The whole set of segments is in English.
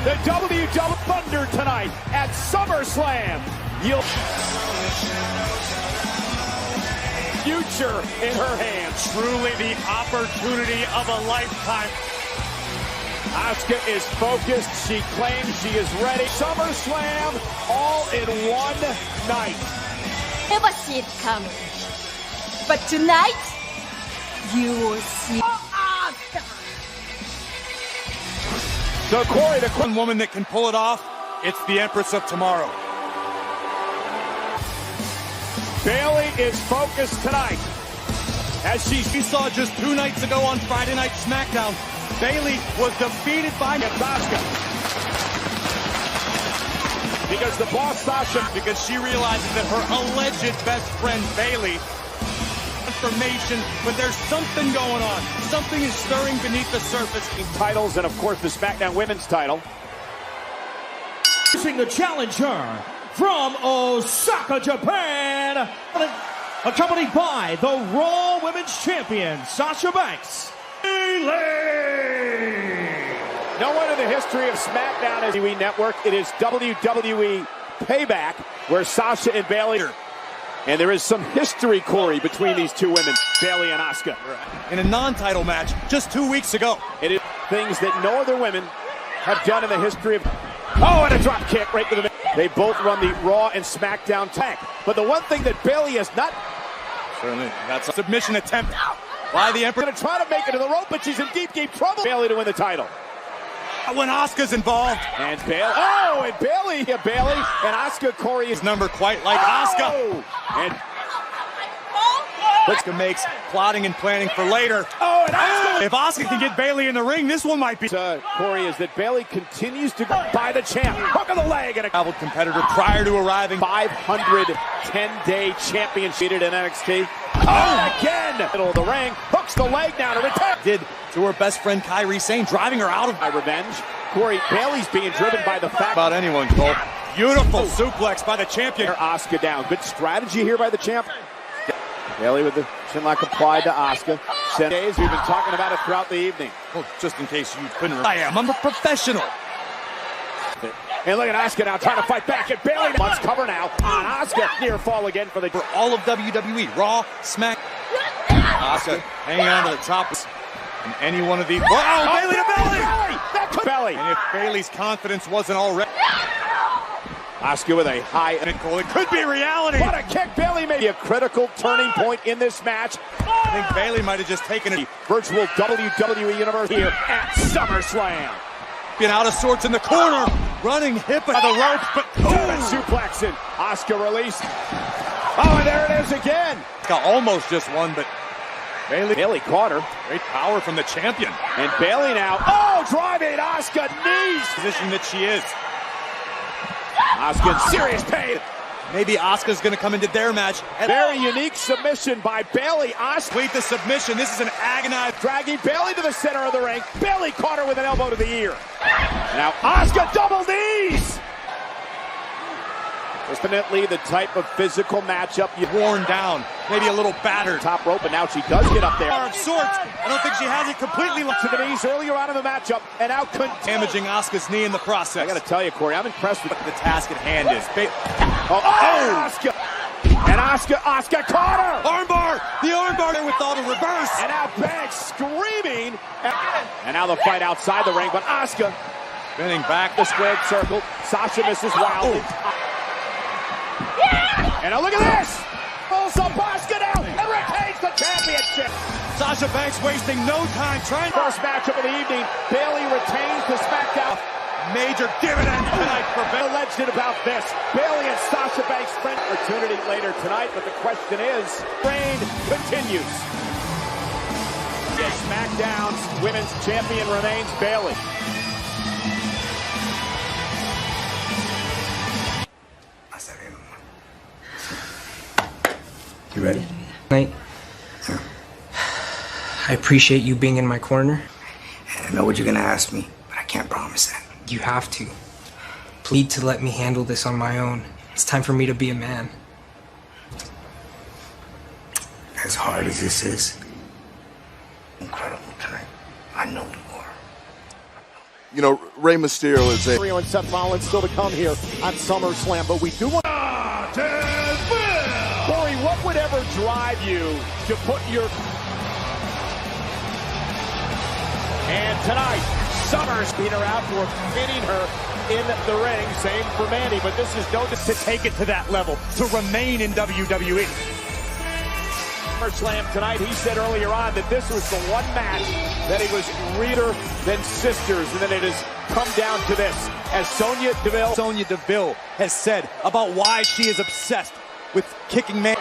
the WWE Thunder tonight at SummerSlam. Future in her hands. Truly the opportunity of a lifetime. Asuka is focused. She claims she is ready. SummerSlam all in one night. Never see it coming. But tonight, you will see. So Corey, the One woman that can pull it off, it's the Empress of Tomorrow. Bayley is focused tonight. As she saw just 2 nights ago on Friday Night SmackDown, Bayley was defeated by Asuka. Because the boss Sasha, because she realizes that her alleged best friend Bayley information, but there's something going on. Something is stirring beneath the surface. Titles and of course the SmackDown Women's title. Facing the challenger from Osaka, Japan, accompanied by the Raw Women's Champion, Sasha Banks. No one in the history of SmackDown is WWE Network. It is WWE Payback, where Sasha and Bayley are. And there is some history, Corey, between these two women, Bayley and Asuka. In a non-title match just 2 weeks ago. It is things that no other women have done in the history of... Oh, and a drop kick right to the... They both run the Raw and SmackDown tag. But the one thing that Bayley has not... Certainly, that's a submission attempt by the Emperor. Going to try to make it to the rope, but she's in deep, deep trouble. Bayley to win the title. When Asuka's involved. And Bayley... Oh, and Bayley and Asuka, Corey is... Number quite like Asuka. And... Asuka makes plotting and planning for later. Oh, and Asuka... If Asuka can get Bayley in the ring, this one might be... Corey, is that Bayley continues to go by the champ. Hook of the leg and a traveled competitor prior to arriving. 510-day championship in NXT. Oh, again! Middle of the ring. Hooks the leg down to retire. Did to her best friend Kairi Sane, driving her out of my revenge. Corey, Bayley's being driven by the fact... About anyone, Cole. Beautiful suplex by the champion. Asuka down. Good strategy here by the champ. Bayley with the chinlock applied to Asuka. 7 days, we've been talking about it throughout the evening. Well, just in case you couldn't remember. I'm a professional. And look at Asuka now trying to fight back. And Bayley must cover now on Asuka. Near fall again for all of WWE. Raw, Smack. Asuka hanging on to the top. And any one of these. Wow, Bayley to belly! That could belly. And if Bayley's confidence wasn't already. Asuka with a high... It could be reality. What a kick. Bayley may be a critical turning point in this match. I think Bayley might have just taken a virtual WWE Universe here at SummerSlam. Been out of sorts in the corner. Running hip by the ropes, but suplex in. Asuka released. Oh, and there it is again. Asuka almost just won, but Bayley caught her. Great power from the champion. And Bayley now. Oh, driving Asuka knees. Position that she is. Asuka in serious pain. Maybe Asuka's going to come into their match. Very unique submission by Bayley. Asuka. Complete the submission. This is an agonized. Dragging Bayley to the center of the ring. Bayley caught her with an elbow to the ear. Now Asuka double knees. Definitely the type of physical matchup you worn down, maybe a little battered. Top rope, but now she does get up there. Of sorts. I don't think she has it completely to the knees earlier on in the matchup, and now damaging Asuka's knee in the process. I got to tell you, Corey, I'm impressed with what the task at hand is. Asuka! And Asuka caught her! Armbar! The armbar there with all the reverse! And now Banks screaming! And now the fight outside the ring, but Asuka spinning back the squared circle. Sasha misses wildly. And now look at this! Pulls up Asuka now and retains the championship! Sasha Banks wasting no time trying. First matchup of the evening, Bayley retains the SmackDown. Major dividend tonight for Bayley. Legend about this. Bayley and Sasha Banks' friend. Opportunity later tonight, but the question is, reign continues. Yes, SmackDown's women's champion remains Bayley. You ready? Night. I appreciate you being in my corner. I know what you're gonna ask me, but I can't promise that. You have to. Plead to let me handle this on my own. It's time for me to be a man. As hard as this is, incredible tonight. I know you are. you know, Rey Mysterio is a... Mysterio and Seth Rollins still to come here on SummerSlam, but we do want... Corey, what would ever drive you to put your... And tonight, Summers beat her out for pinning her in the ring. Same for Mandy, but this is no... To take it to that level, to remain in WWE. SummerSlam tonight, he said earlier on that this was the one match that he was reader than sisters, and then it has come down to this. As Sonya Deville has said about why she is obsessed with kicking man.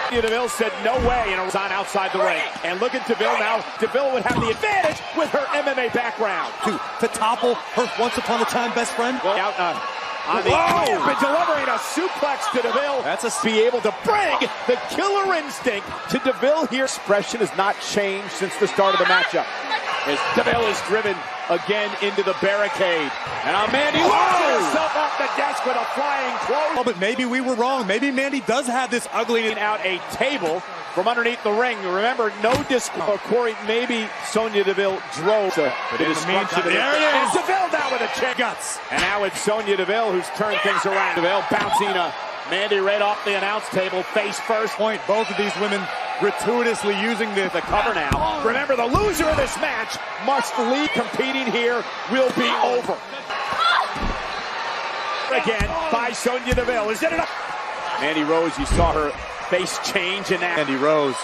Sonya Deville said no way, and it was on outside the ring. And look at Deville now. Deville would have the advantage with her MMA background. To topple her once upon a time best friend. Well, out on the but delivering a suplex to Deville. That's a be able to bring the killer instinct to Deville here. Expression has not changed since the start of the matchup. As Deville is driven again into the barricade. And now Mandy launches herself off the desk with a flying close. Oh, but maybe we were wrong. Maybe Mandy does have this ugly... Out a table from underneath the ring. Remember, no Corey, maybe Sonya Deville drove the destruction. There it is. Deville down with a kick. Guts. And now it's Sonya Deville who's turned things around. Deville bouncing Mandy right off the announce table, face first. Point, both of these women gratuitously using the cover now. Remember, the loser of this match must leave. Competing here will be over. Again by Sonya Deville. Is it enough? Mandy Rose, you saw her face change in that. Mandy Rose.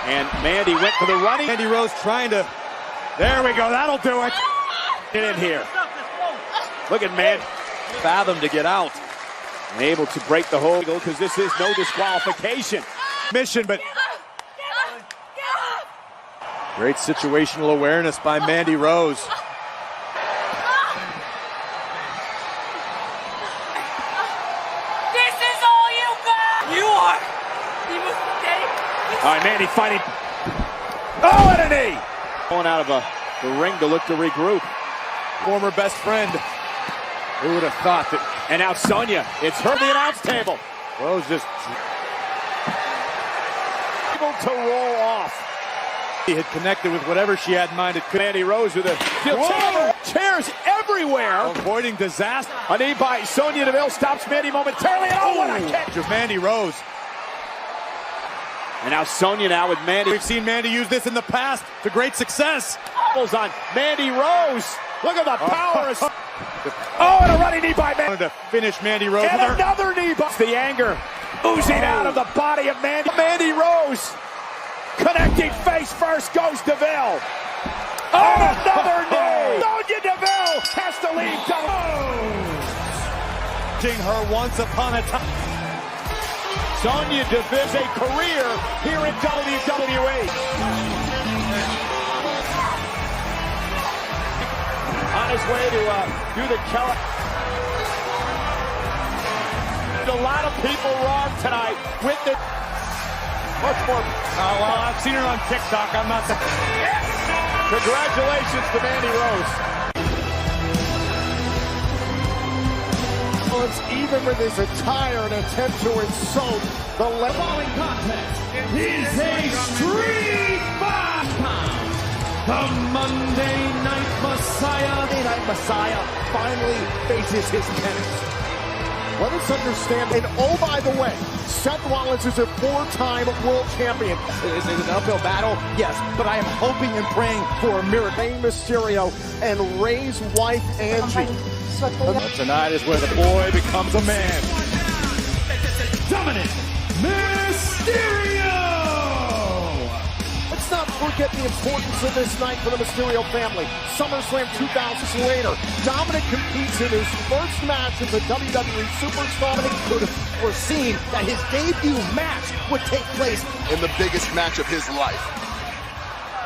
And Mandy went for the running. Mandy Rose trying to... There we go, that'll do it. Get in here. Look at Mandy. Fathom to get out. And able to break the hold because this is no disqualification. Mission, but... Great situational awareness by Mandy Rose. All right, Mandy fighting. Oh, and a knee! Going out of the ring to look to regroup. Former best friend. Who would have thought that? And now Sonya, it's her the announce table. Rose just able to roll off. He had connected with whatever she had in mind. Mandy Rose with a chairs everywhere. Avoiding disaster. A knee by Sonya Deville stops Mandy momentarily. Oh, what a kick! Of Mandy Rose. And now Sonya now with Mandy. We've seen Mandy use this in the past to great success. On Mandy Rose. Look at the power. Oh, and a running knee by Mandy. To finish Mandy Rose. And another knee by the anger oozing out of the body of Mandy. Mandy Rose connecting face first goes Deville. Oh, another knee. Sonya Deville has to leave. Her once upon a time. Sonya Deville's a career here in WWE. On his way to do the Keller. A lot of people wrong tonight with the much more. Well, I've seen her on TikTok. I'm not the. Congratulations to Mandy Rose. Even with his attire and attempt to insult the following contest is a street fight. The Monday Night Messiah finally faces his tenants. Let us understand, and oh, by the way, Seth Rollins is a four-time world champion. Is it an uphill battle? Yes, but I am hoping and praying for a miracle. Rey Mysterio and Rey's wife, Angie. Tonight is where the boy becomes a man. Dominic Mysterio! Let's not forget the importance of this night for the Mysterio family. SummerSlam 2000 later, Dominic competes in his first match as a WWE Superstar. Dominic could have foreseen that his debut match would take place in the biggest match of his life.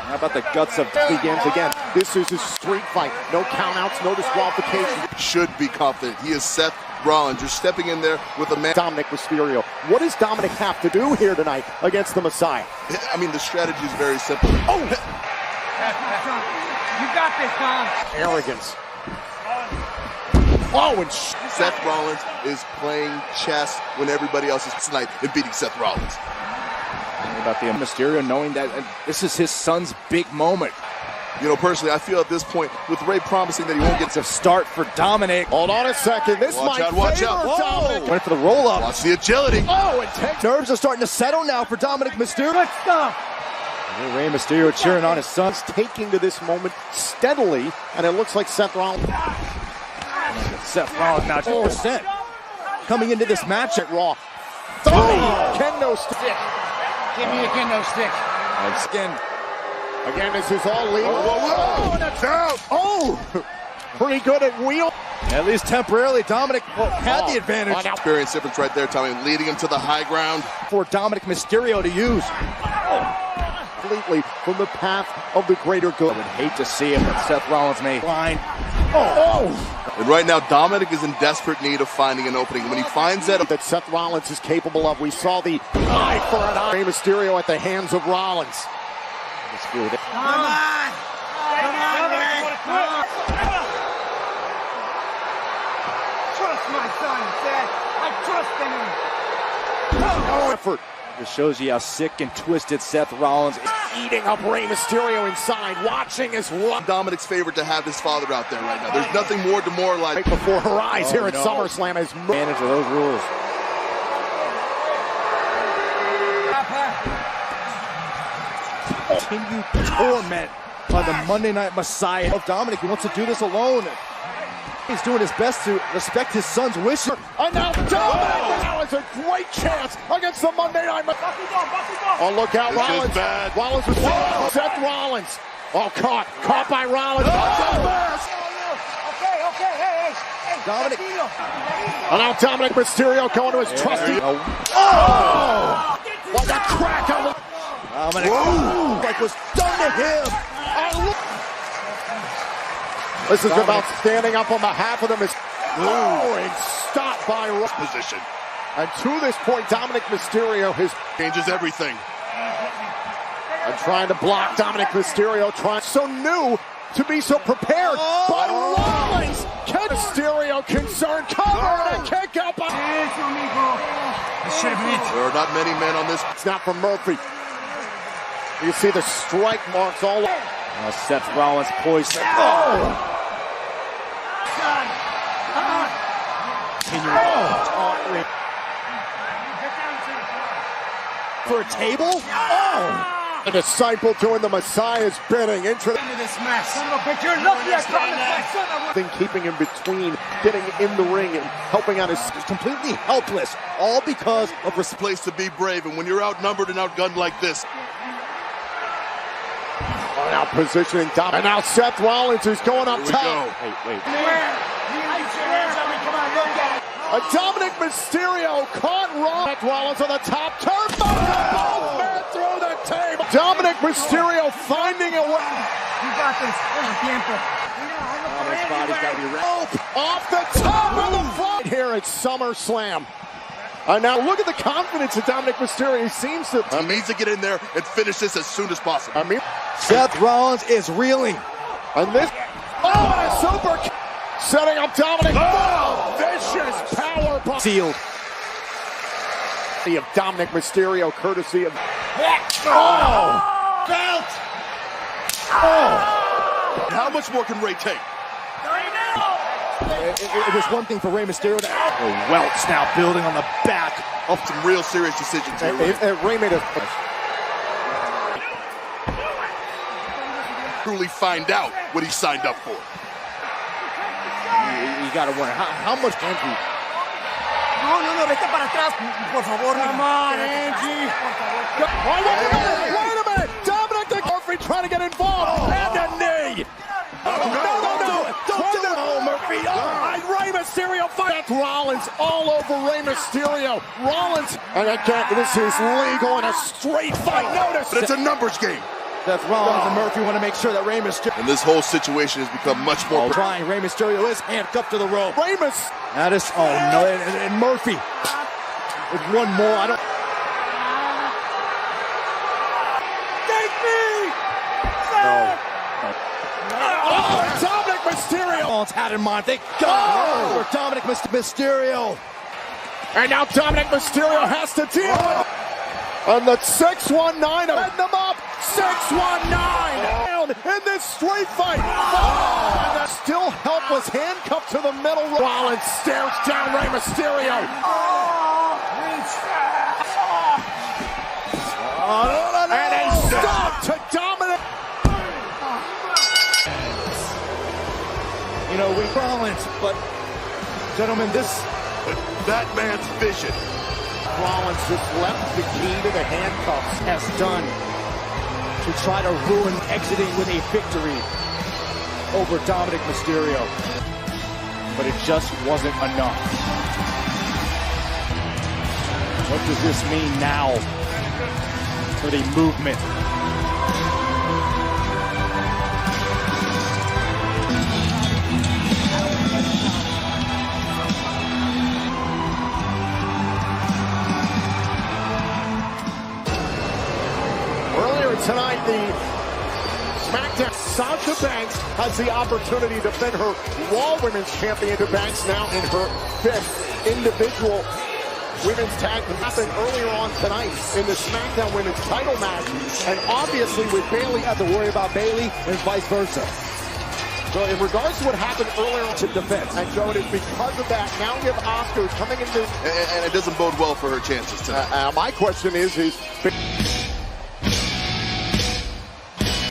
How about the guts of begins again? This is a street fight. No countouts, no disqualification. Should be confident. He is Seth Rollins. You're stepping in there with a man. Dominic Mysterio. What does Dominic have to do here tonight against the Messiah? I mean, the strategy is very simple. Oh! You got this, Dom. Arrogance. Oh, and Seth Rollins is playing chess when everybody else is tonight and beating Seth Rollins. About the Mysterio knowing that this is his son's big moment. You know, personally, I feel at this point, with Ray promising that he won't get It's a start for Dominic. Hold on a second. This Watch might out, watch favor out. Dominic. Went for the roll-up. watch the agility. Oh, it takes. Nerves are starting to settle now for Dominic Mysterio. Good stuff. Rey Mysterio cheering on his son. Taking to this moment steadily, and it looks like Seth Rollins. Seth Rollins now 2%. Coming into this match at Raw. Kendo stick. Give me a kendo stick. And skinned. Again, this is all legal. Whoa. And a down. Oh, pretty good at wheel. At least temporarily, Dominic had the advantage Experience difference right there, Tommy, leading him to the high ground. for Dominic Mysterio to use. Completely from the path of the greater good. I would hate to see it, but Seth Rollins may find. And right now, Dominic is in desperate need of finding an opening. When he finds that, That Seth Rollins is capable of. We saw the eye for an eye. Rey Mysterio at the hands of Rollins. Just feel it. Come on. Come on, man. Trust my son, Seth. I trust in him. Effort. Just shows you how sick and twisted Seth Rollins is. Eating up Rey Mysterio inside. Watching as Dominic's favorite to have his father out there right now. There's nothing more demoralizing. right before her eyes here at no. SummerSlam as Advantage of those rules. Continue torment by the Monday Night Messiah of Dominic. He wants to do this alone. He's doing his best to respect his son's wishes. And now Dominic now has a great chance against the Monday Night Messiah. Oh, look out, This is Rollins. bad. Rollins was Seth Rollins. Oh, caught by Rollins. Dominic. And now Dominic Mysterio going to his trusty. Oh! Like a crack on the. Dominic, like was done to him. This is about standing up on behalf of them. And stopped by Position And to this point, Dominic Mysterio has changes everything. and trying to block Dominic Mysterio. So new to be so prepared. But Rollins, Mysterio concerned, cover and a kick up. There are not many men on this. It's not from Murphy. You can see the strike marks all over. Seth Rollins poised. For a table? The disciple doing the Messiah's bidding into This mess. You're lucky I promised my son. thing, keeping him between, getting in the ring and helping out his. Completely helpless. All because of This place to be brave, and when you're outnumbered and outgunned like this, Now positioning Dominic. And now Seth Rollins who's going up here we top. go. Wait. Dominic Mysterio caught Rollins on the top turnbuckle. Both men through the table. Dominic Mysterio finding a way. You got this. Tiempo. Dominic's body's got to be ready. Off the top of the front here at SummerSlam. Now look at the confidence of Dominic Mysterio. He seems to. He needs to get in there and finish this as soon as possible. Seth Rollins is reeling. And this. Oh, and a super kick. Setting up Dominic. Oh, vicious power bomb. Sealed. Of Dominic Mysterio, courtesy of. Belt. How much more can Ray take? It was one thing for Rey Mysterio to welts now building on the back. Some real serious decisions here. Ray made a. Truly find out what he signed up for. You got to wonder how much Angie. No, vete para atrás, por favor. Come on, Angie. Wait a minute! Dominic the Murphy trying to get involved. And a knee. No. Don't do it. Murphy. And Rey Mysterio fights Rollins all over Rey Mysterio. Rollins. And again, this is legal in a straight fight. Notice. But it's a numbers game. Seth Rollins and Murphy want to make sure that Rey Mysterio. And this whole situation has become much more. Trying. Rey Mysterio is handcuffed to the rope. Ramus. That is. Oh no! And Murphy with one more. I don't. Take me. Oh, Dominic Mysterio. Rollins had in mind. Thank God for Dominic Mysterio. And now Dominic Mysterio has to deal with. And the 619 setting them up. 619 down in this street fight. And a still helpless handcuffed to the middle. Rollins stares down Rey Mysterio. And a stop to dominate. You know, we Rollins, but gentlemen, That man's vision. Rollins just left the key to the handcuffs. has done to try to ruin exiting with a victory over Dominic Mysterio. But it just wasn't enough. What does this mean now for the movement? Earlier tonight, the SmackDown Sasha Banks has the opportunity to defend her Raw Women's Championship. Banks now in her 5th individual women's tag happened earlier on tonight in the SmackDown Women's title match. And obviously with Bayley, have to worry about Bayley and vice versa. So in regards to what happened earlier on to defense, and Joe, it is because of that. Now we have Asuka coming into this. And it doesn't bode well for her chances tonight. My question is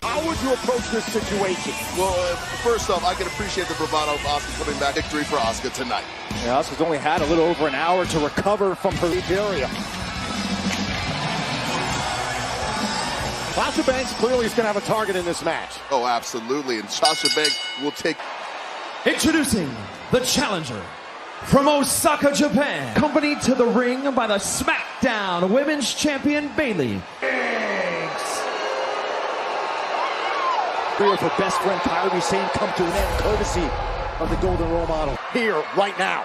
how would you approach this situation? Well, first off, I can appreciate the bravado of Asuka coming back. Victory for Asuka tonight. Yeah, Asuka's only had a little over an hour to recover from her area. Sasha Banks clearly is going to have a target in this match. Oh, absolutely. And Sasha Banks will take... Introducing the challenger from Osaka, Japan, accompanied to the ring by the SmackDown Women's Champion Bayley. With her best friend Kyrie Sane come to an end courtesy of the Golden Role Model. Here, right now.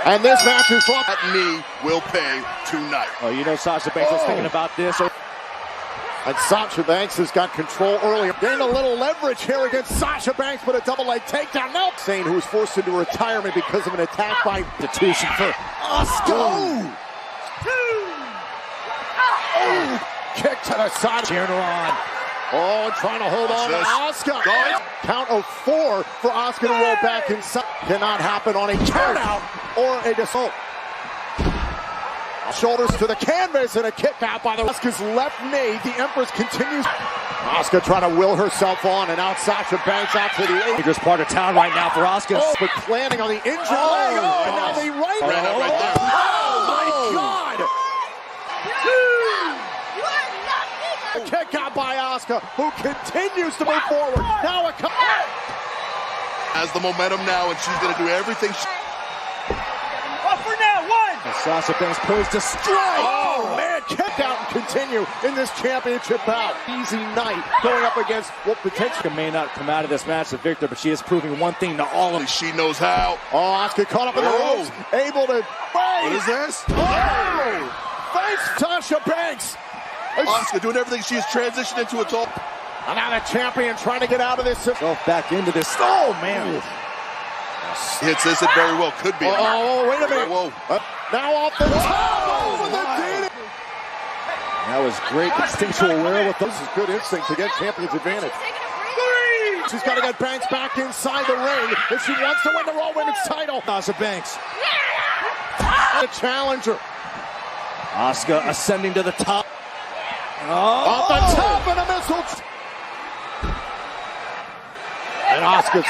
And this match is fought. That knee will pay tonight. Oh, you know Sasha Banks was thinking about this. And Sasha Banks has got control earlier. Gained a little leverage here against Sasha Banks, but a double leg takedown. Now Sane, who was forced into retirement because of an attack by institution for Asuka. Kick to the side. Cheering her on. Oh, trying to hold on to Asuka. Count of 4 for Asuka to roll back inside. Cannot happen on a count out or a assault. Shoulders to the canvas and a kick out by the Asuka's left knee. The Empress continues. Asuka trying to will herself on, and out Sasha Banks out to the dangerous part of town right now for Asuka. Oh, but landing on the injured leg. Oh, and now the right leg. Right there. Oh, my God. A kick out by Asuka, who continues to move forward. Now a Has the momentum now, and she's going to do everything. For now, 1. And Sasha Banks poised to strike. Oh, man, kick out and continue in this championship bout. Easy night going up against what potentially may not come out of this match the victor, but she is proving one thing to all of them. She knows how. Oh, Asuka caught up in the ropes, able to. What is this? Oh! Thanks, Sasha Banks. Asuka doing everything. She has transitioned into a top. And now the champion trying to get out of this. Back into this. Oh, man. Hits this, it very well could be. Oh, wait a minute. Whoa. Now off the top. Over the DDT. That was great instinctual wherewithal. This is good instinct to get champion's advantage. She's got to get Banks back inside the ring if she wants to win the Raw Women's title. Sasha Banks. The challenger. Asuka ascending to the top. Off the top and a missile. And Asuka's.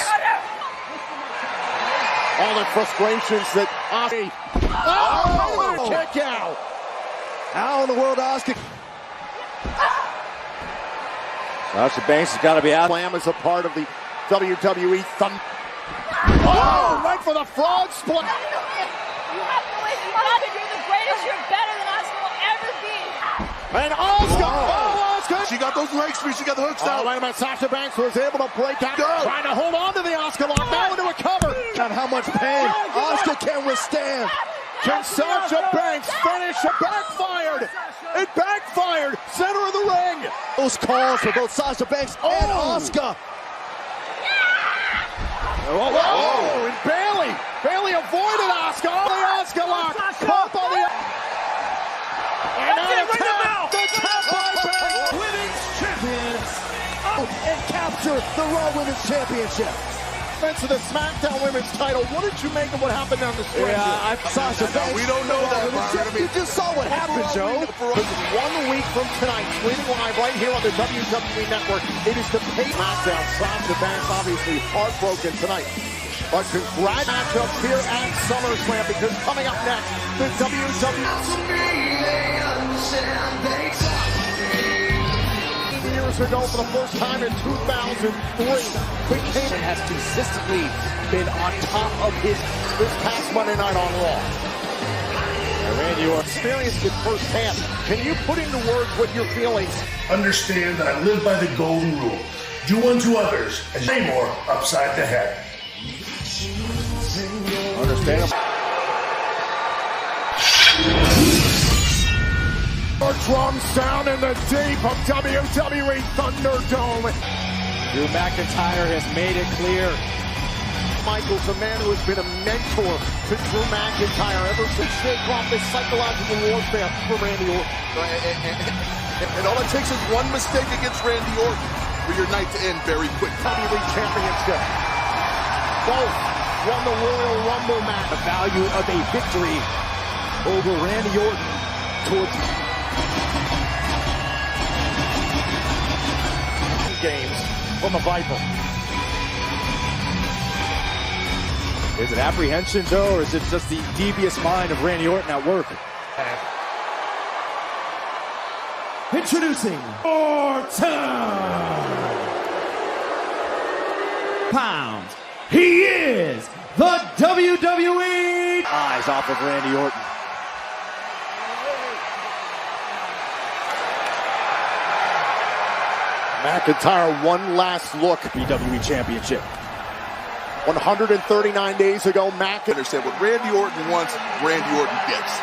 All the frustrations that Asuka. Oh, kick out. How in the world, Asuka? Sasha Banks has got to be out. Slam is a part of the WWE Thunder. Oh, right for the frog split. You have to win. You have to do the greatest. You're better than Asuka will ever be. And Asuka. Oh, Asuka. She got those leg sweeps. She got the hooks out. Wait a minute. Sasha Banks was able to break out. Trying to hold on to the Asuka lock. Now into a cover. God, how much pain Asuka can withstand. Can Sasha Banks finish? It backfired. It backfired. Center of the ring. Those calls for both Sasha Banks and Asuka. Oh, and Bayley avoided Asuka. Oh, the Asuka lock. Caught by the. capture the Raw Women's Championship. To the SmackDown Women's title. What did you make of what happened down the stretch? Yeah, Sasha Banks. We don't know that, Byron. I mean, You just saw what happened, Joe. 1 week from tonight, streaming live right here on the WWE Network. It is the pay SmackDown. Sasha Banks obviously heartbroken tonight. But congrats matchups here at SummerSlam, because coming up next, the WWE. Years ago, for the first time in 2003, and has consistently been on top of this past Monday night on Raw. Randy, you experienced it firsthand. Can you put into words what you're feeling? Understand that I live by the golden rule. Do unto others as way more upside the head. Understand. A drum sound in the deep of WWE Thunderdome. Drew McIntyre has made it clear. Michaels, a man who has been a mentor to Drew McIntyre ever since they brought this psychological warfare for Randy Orton. And all it takes is one mistake against Randy Orton for your night to end very quick. WWE Championship. Both won the Royal Rumble match. The value of a victory over Randy Orton towards games from the Viper. Is it apprehension, Joe, or is it just the devious mind of Randy Orton at work? Introducing Orton. Pounds. He is the WWE. Eyes off of Randy Orton. McIntyre, one last look. WWE Championship. 139 days ago, McIntyre Understand what Randy Orton wants, Randy Orton gets.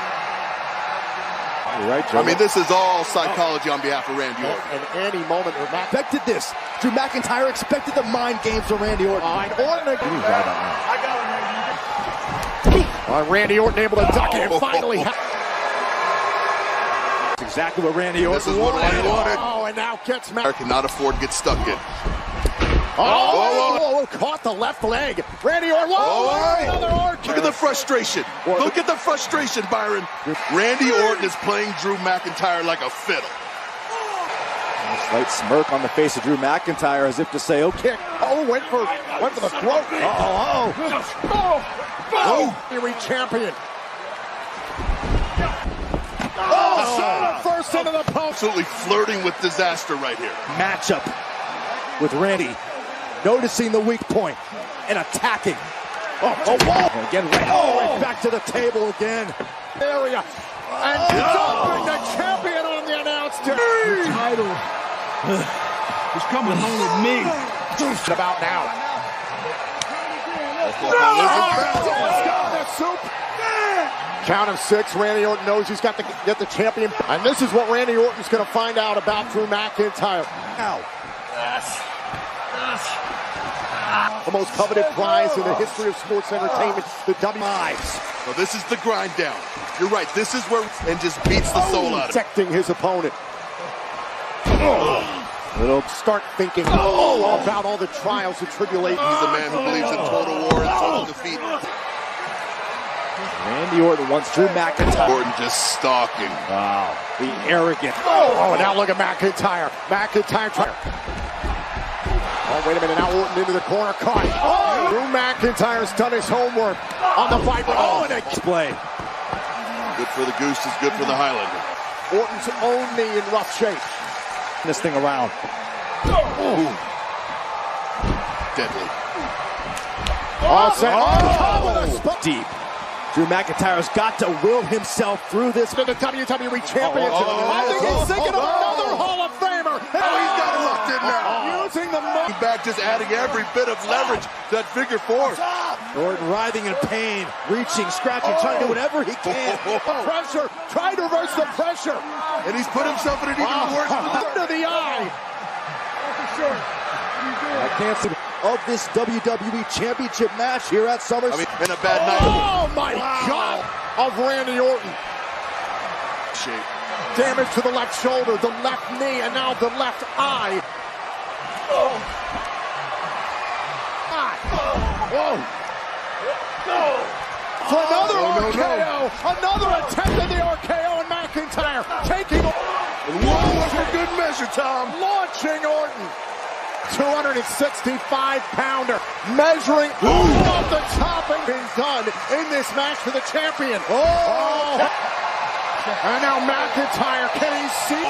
You're right, Joe. I mean, this is all psychology on behalf of Randy Orton. And any moment, Expected this. Drew McIntyre expected the mind games of Randy Orton. Randy Orton able to duck it and finally. That's exactly what Randy Orton This is what Randy wanted. Oh, and now gets I cannot afford to get stuck in. Caught the left leg. Randy Orton. Another arch. Look at the frustration. Look at the frustration, Byron. Randy Orton is playing Drew McIntyre like a fiddle. A slight smirk on the face of Drew McIntyre as if to say, okay. Went for the throat. WWE champion. First into the post. Absolutely flirting with disaster right here. Matchup with Randy. Noticing the weak point and attacking. Again, Back to the table again. Area. And dumping the champion on the announce table. The title is coming home with me. About now. Count of 6. Randy Orton knows he's got to get the champion. And this is what Randy Orton's going to find out about Drew McIntyre. Now. The most coveted prize in the history of sports entertainment, the WI. So this is the grind down. You're right. This is where and just beats the soul out of him. Protecting his opponent. Little start thinking about all the trials and tribulations. He's a man who believes in total war and total defeat. Randy Orton wants Drew McIntyre. Orton just stalking. Wow. The arrogant. Now look at McIntyre. Oh, wait a minute. Now Orton into the corner. Caught. Drew McIntyre's done his homework on the Viper. And a display. Good for the Goose is good for the Highlander. Orton's own knee in rough shape. This thing around. Deadly. Deep. Drew McIntyre's got to will himself through this. To the WWE Championship. I think he's thinking of another Hall of Famer. He's got it locked in now. Using the back, just adding every bit of leverage to that figure four. Orton writhing in pain, reaching, scratching, trying to do whatever he can. Pressure, trying to reverse the pressure. And he's put himself in an even worse position. Under the eye. I can't see of this WWE Championship match here at SummerSlam. I mean, in a bad night. Oh my God! Of Randy Orton. Shape. Damage to the left shoulder, the left knee, and now the left eye. Whoa. For another RKO. Another attempt at the RKO, and McIntyre taking. And one more for good measure, Tom. Launching Orton. 265-pounder. Measuring off the top and being done in this match for the champion. Oh. And now McIntyre, can he see?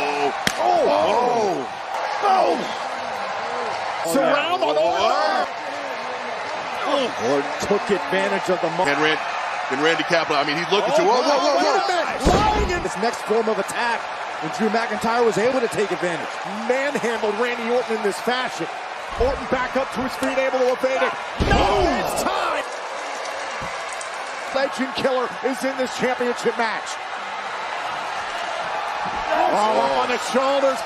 Surround on Orton. Orton took advantage of the moment. Can Randy capitalize? I mean, he's looking to. Whoa. Lying in this next form of attack. And Drew McIntyre was able to take advantage. Manhandled Randy Orton in this fashion. Orton back up to his feet, able to evade it. No, it's time! Legend Killer is in this championship match. Oh, up on the shoulders.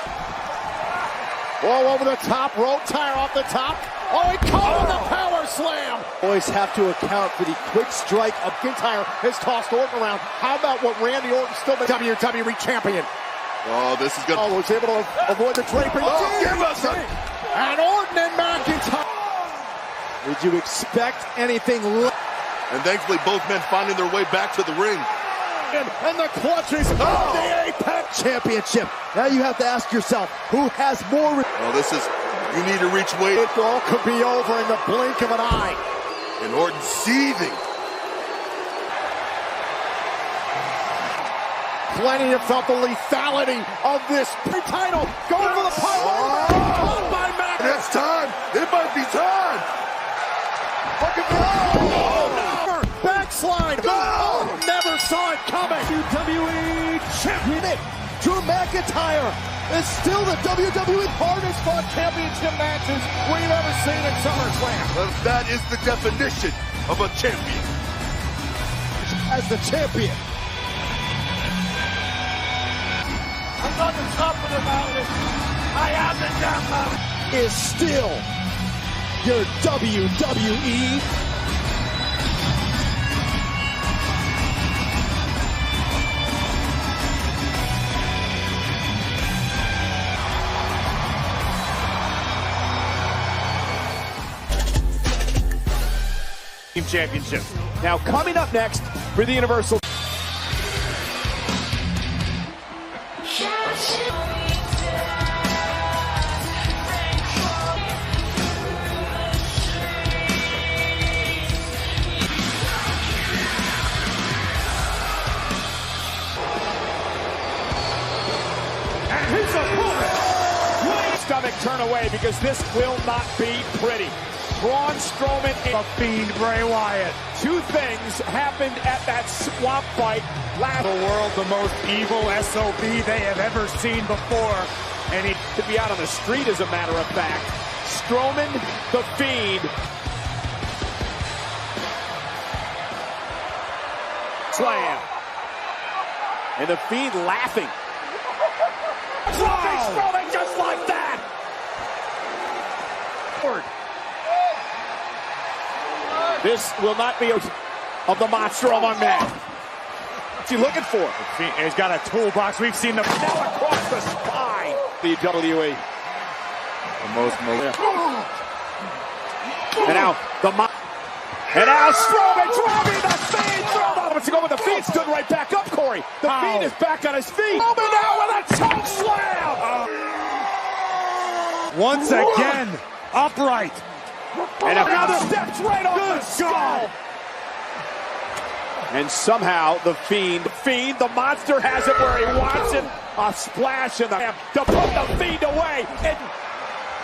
Whoa, over the top, rope tire off the top. Oh, he caught with a power slam. Always have to account for the quick strike of McIntyre has tossed Orton around. How about what Randy Orton still the WWE champion? Oh, this is good. Oh, was able to avoid the draping. Oh, give us a... And Orton and McIntyre. Did you expect anything less? And thankfully, both men finding their way back to the ring. And the clutches of the Apex Championship. Now you have to ask yourself, who has more? Oh, this is... You need to reach weight. It all could be over in the blink of an eye. And Orton seething. Plenty have felt the lethality of this title. Going for the pile. Caught by Mac. It's time. It might be time. Backslide. Oh, never saw it coming. WWE Champion. Drew McIntyre is still the WWE hardest fought championship matches we've ever seen at SummerSlam. Well, that is the definition of a champion. As the champion. I'm not talking about it. I am the champion. Is still your WWE Team Championship. Now coming up next for the Universal. Stomach turn away because this will not be pretty. Braun Strowman and the Fiend Bray Wyatt. Two things happened at that swamp fight last. The world, the most evil SOB they have ever seen before. And he could be out on the street, as a matter of fact. Strowman, the Fiend. Slam. And the Fiend laughing. Strowman just like that. This will not be of the monster among men. What's he looking for? He's got a toolbox. We've seen the now across the spine. The WWE. The most. And now and now Strowman driving the Fiend. Let's go with the Fiend. Stood right back up, Corey. The Fiend is back on his feet. Strowman now with a choke slam. Once again, upright. And another steps right off the skull. And somehow the Fiend, the monster has it where he wants it. A splash in the to put the Fiend away. And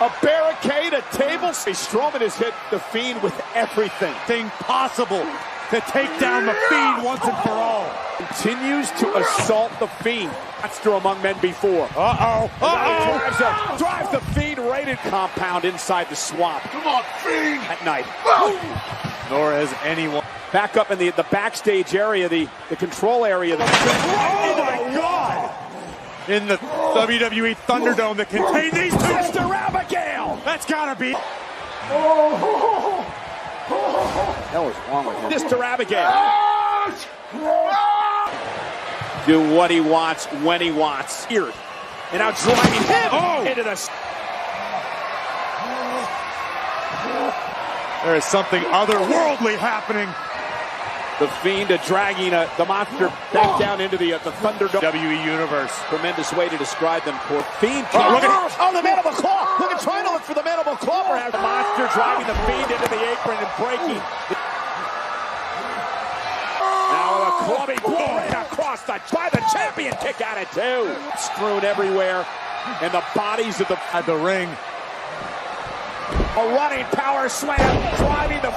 a barricade, a table. Strowman has hit the Fiend with everything possible to take down the Fiend once and for all. Continues to assault the Fiend. Monster among men before. Drives the Fiend rated compound inside the swamp. Come on, Fiend! At night. Nor has anyone. Back up in the backstage area, the control area. Oh my God! In the WWE Thunderdome that contains these two. Sister Abigail! That's gotta be. That was wrong with him. Sister Abigail. Do what he wants when he wants. Here. And now driving him into the. There is something otherworldly happening. The Fiend dragging the monster back down into the Thunderdome. WWE Universe. Tremendous way to describe them. Poor Fiend. Look at the mandible claw. Look at trying to look for the mandible claw. Perhaps the monster driving the Fiend into the apron and breaking. Now a clubby blow across by the champion. Kick out it too. Strewn everywhere, and the bodies of the ring. A running power slam, driving the.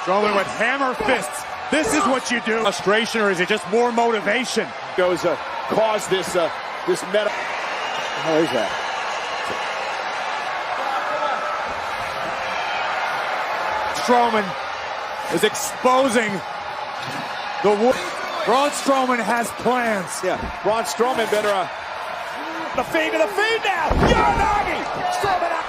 Strowman with hammer fists. This is what you do. Frustration, or is it just more motivation? Goes cause this this meta. How is that? Strowman is exposing the. Braun Strowman has plans. Yeah, Braun Strowman better. The Fiend to the Fiend now. Uranagi. Strowman out.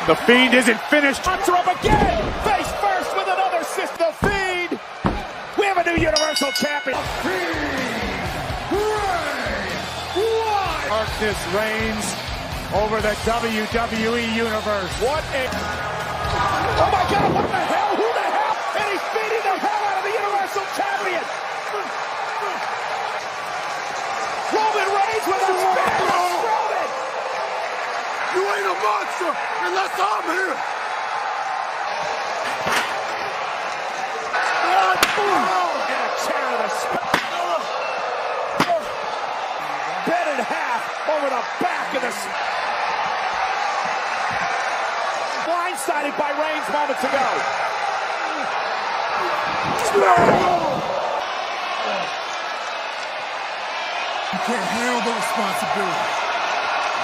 The Fiend isn't finished. Monster up again. Face first with another assist. The Fiend. We have a new Universal Champion. Darkness reigns over the WWE Universe. What a... Oh my God, what the hell? Who the hell? And he's beating the hell out of the Universal Champion. Roman Reigns with a spin. Roman. You ain't a monster unless I'm here. And a chair to the spine. Bent in half over the back of the. Blindsided by Reigns moments ago. You can't handle the responsibility.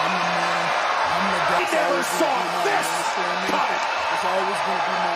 I'm the man. I'm the guy. He never saw this coming. It's always going to be my